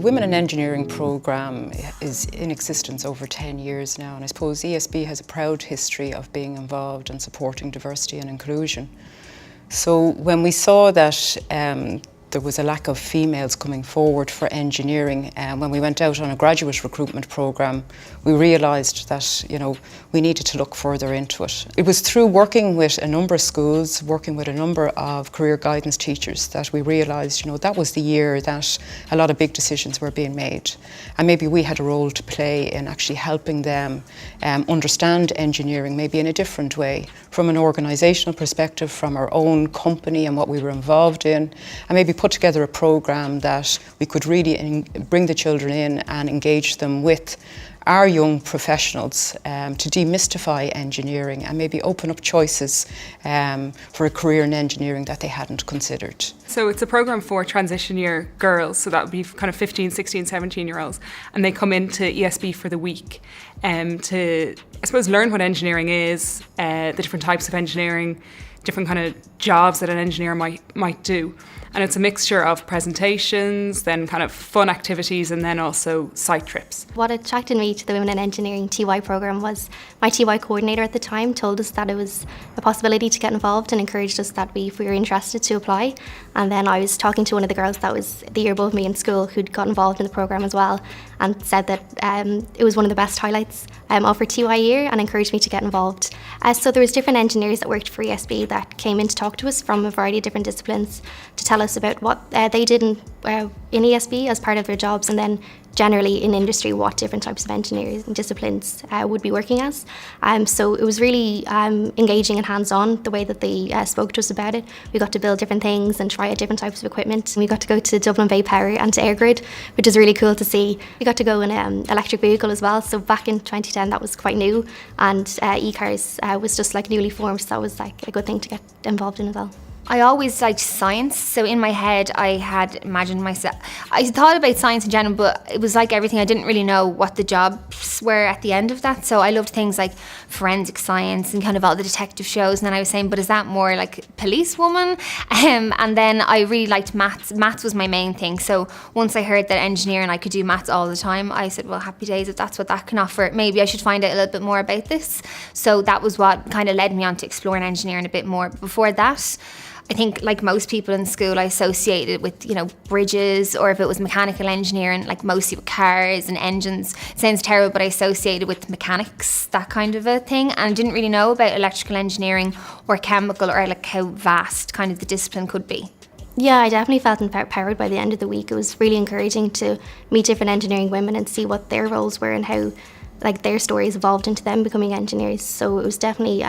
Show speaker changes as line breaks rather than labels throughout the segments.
Women in Engineering programme is in existence over 10 years now, and I suppose ESB has a proud history of being involved in supporting diversity and inclusion. So when we saw that there was a lack of females coming forward for engineering, when we went out on a graduate recruitment programme, we realised that we needed to look further into it. It was through working with a number of schools, working with a number of career guidance teachers, that we realised that was the year that a lot of big decisions were being made, and maybe we had a role to play in actually helping them understand engineering maybe in a different way, from an organisational perspective, from our own company and what we were involved in, and maybe put together a programme that we could really bring the children in and engage them with our young professionals to demystify engineering and maybe open up choices for a career in engineering that they hadn't considered.
So it's a programme for transition year girls, so that would be kind of 15, 16, 17-year-olds, and they come into ESB for the week to, I suppose, learn what engineering is, the different types of engineering, different kind of jobs that an engineer might do. And it's a mixture of presentations, then kind of fun activities, and then also site trips.
What attracted me to the Women in Engineering TY programme was my TY coordinator at the time told us that it was a possibility to get involved and encouraged us that if we were interested to apply. And then I was talking to one of the girls that was the year above me in school who'd got involved in the programme as well, and said that it was one of the best highlights of her TY year, and encouraged me to get involved. So there was different engineers that worked for ESB that came in to talk to us from a variety of different disciplines to tell us about what they did in ESB as part of their jobs, and then generally in industry what different types of engineers and disciplines would be working as. So it was really engaging and hands-on the way that they spoke to us about it. We got to build different things and try out different types of equipment. We got to go to Dublin Bay Power and to EirGrid, which is really cool to see. We got to go in an electric vehicle as well, so back in 2010 that was quite new, and eCars was just like newly formed, so that was like a good thing to get involved in as well.
I always liked science, so in my head I had imagined myself, I thought about science in general, but it was like everything, I didn't really know what the jobs were at the end of that, so I loved things like forensic science and kind of all the detective shows, and then I was saying, but is that more like policewoman? And then I really liked maths. Maths was my main thing, so once I heard that engineering, I could do maths all the time, I said, well, happy days, if that's what that can offer, maybe I should find out a little bit more about this. So that was what kind of led me on to exploring engineering a bit more. Before that, I think, like most people in school, I associated with, bridges, or if it was mechanical engineering, like mostly with cars and engines. It sounds terrible, but I associated with mechanics, that kind of a thing. And I didn't really know about electrical engineering or chemical, or like how vast kind of the discipline could be.
Yeah, I definitely felt empowered by the end of the week. It was really encouraging to meet different engineering women and see what their roles were and how their stories evolved into them becoming engineers. So it was definitely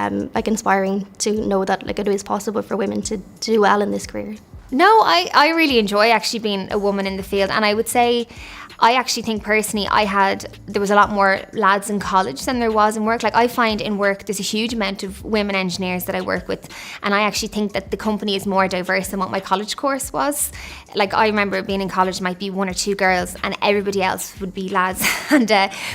inspiring to know that it is possible for women to do well in this career.
No, I really enjoy actually being a woman in the field, and I would say I actually think personally there was a lot more lads in college than there was in work. Like, I find in work there's a huge amount of women engineers that I work with, and I actually think that the company is more diverse than what my college course was. Like, I remember being in college, might be one or two girls and everybody else would be lads, and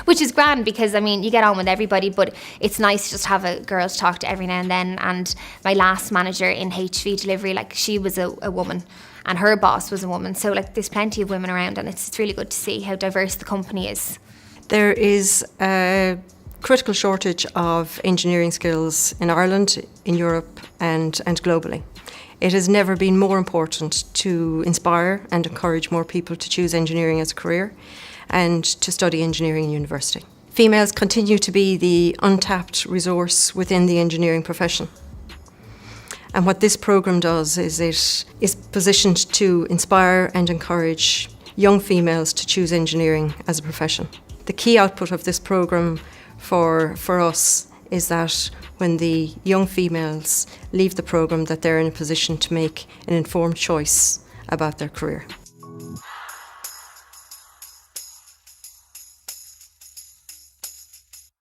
which is grand because you get on with everybody, but it's nice to just have a girl to talk to every now and then. And my last manager in HV delivery, she was a woman, and her boss was a woman, so there's plenty of women around, and it's really good to see how diverse the company is.
There is a critical shortage of engineering skills in Ireland, in Europe and globally. It has never been more important to inspire and encourage more people to choose engineering as a career and to study engineering in university. Females continue to be the untapped resource within the engineering profession. And what this programme does is it is positioned to inspire and encourage young females to choose engineering as a profession. The key output of this programme for us is that when the young females leave the programme, that they're in a position to make an informed choice about their career.